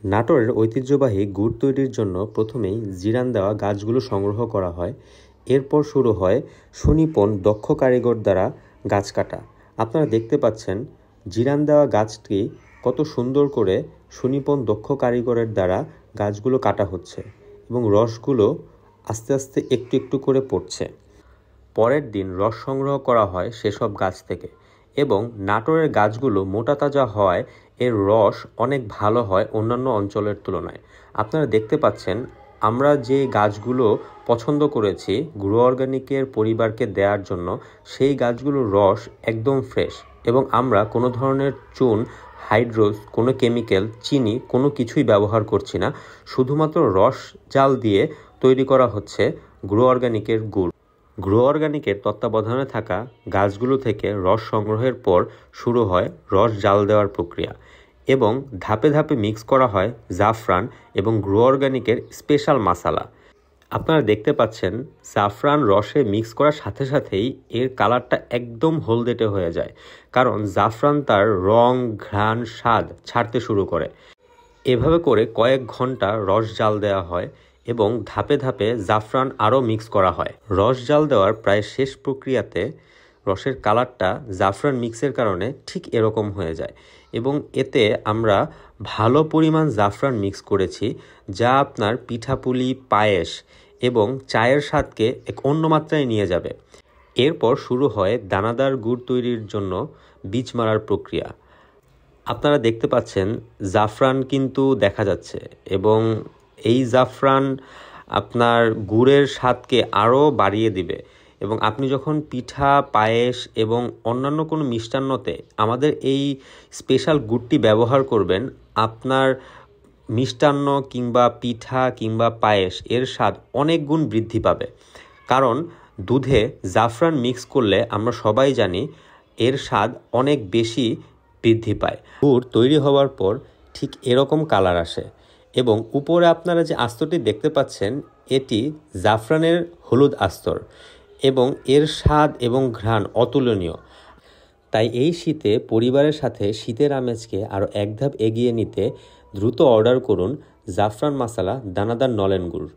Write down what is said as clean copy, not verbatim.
নাটোরের ঐতিহ্যবাহী গুড় তৈরির জন্য প্রথমেই জিরান দেওয়া গাছগুলো সংগ্রহ করা হয়। এরপর শুরু হয় সুনিপুণ দক্ষ কারিগর দ্বারা গাছ কাটা। আপনারা দেখতে পাচ্ছেন জিরান দেওয়া গাছটি কত সুন্দর করে সুনিপুণ দক্ষ কারিগরের দ্বারা গাছগুলো কাটা হচ্ছে এবং রসগুলো আস্তে আস্তে একটু একটু করে পড়ছে। পরের দিন রস সংগ্রহ করা হয় সেসব গাছ থেকে এবং নাটোরের গাছগুলো মোটা তাজা হওয়ায় এর রস অনেক ভালো হয় অন্যান্য অঞ্চলের তুলনায়। আপনারা দেখতে পাচ্ছেন আমরা যে গাছগুলো পছন্দ করেছি গ্রো অর্গানিকের পরিবারকে দেওয়ার জন্য, সেই গাছগুলোর রস একদম ফ্রেশ এবং আমরা কোনো ধরনের চুন, হাইড্রোজ, কোনো কেমিক্যাল, চিনি কোনো কিছুই ব্যবহার করছি না। শুধুমাত্র রস জাল দিয়ে তৈরি করা হচ্ছে গ্রো অর্গানিকের গুড়। গ্রো অর্গানিকের তত্ত্বাবধানে থাকা গাছগুলো থেকে রস সংগ্রহের পর শুরু হয় রস জাল দেওয়ার প্রক্রিয়া এবং ধাপে ধাপে মিক্স করা হয় জাফরান এবং গ্রো অর্গানিকের স্পেশাল মশলা। আপনারা দেখতে পাচ্ছেন জাফরান রসে মিক্স করার সাথে সাথেই এর কালারটা একদম হলদেটে হয়ে যায়, কারণ জাফরান তার রং, ঘ্রাণ, স্বাদ ছাড়তে শুরু করে। এভাবে করে কয়েক ঘন্টা রস জাল দেওয়া হয় এবং ধাপে ধাপে জাফরান আরও মিক্স করা হয়। রস জাল দেওয়ার প্রায় শেষ প্রক্রিয়াতে রসের কালারটা জাফরান মিক্সের কারণে ঠিক এরকম হয়ে যায় এবং এতে আমরা ভালো পরিমাণ জাফরান মিক্স করেছি, যা আপনার পিঠাপুলি, পায়েস এবং চায়ের স্বাদকে এক অন্য মাত্রায় নিয়ে যাবে। এরপর শুরু হয় দানাদার গুড় তৈরির জন্য বীজ মারার প্রক্রিয়া। আপনারা দেখতে পাচ্ছেন জাফরান কিন্তু দেখা যাচ্ছে এবং এই জাফরান আপনার গুড়ের স্বাদকে আরও বাড়িয়ে দিবে এবং আপনি যখন পিঠা, পায়েস এবং অন্যান্য কোনো মিষ্টান্নতে আমাদের এই স্পেশাল গুড়টি ব্যবহার করবেন, আপনার মিষ্টান্ন কিংবা পিঠা কিংবা পায়েস এর স্বাদ অনেক গুণ বৃদ্ধি পাবে। কারণ দুধে জাফরান মিক্স করলে আমরা সবাই জানি এর স্বাদ অনেক বেশি বৃদ্ধি পায়। গুড় তৈরি হওয়ার পর ঠিক এরকম কালার আসে এবং উপরে আপনারা যে আস্তরটি দেখতে পাচ্ছেন এটি জাফরানের হলুদ আস্তর এবং এর স্বাদ এবং ঘ্রাণ অতুলনীয়। তাই এই শীতে পরিবারের সাথে শীতের আমেজকে আরও এক ধাপ এগিয়ে নিতে দ্রুত অর্ডার করুন জাফরান মশলা দানাদার নলেন গুড়।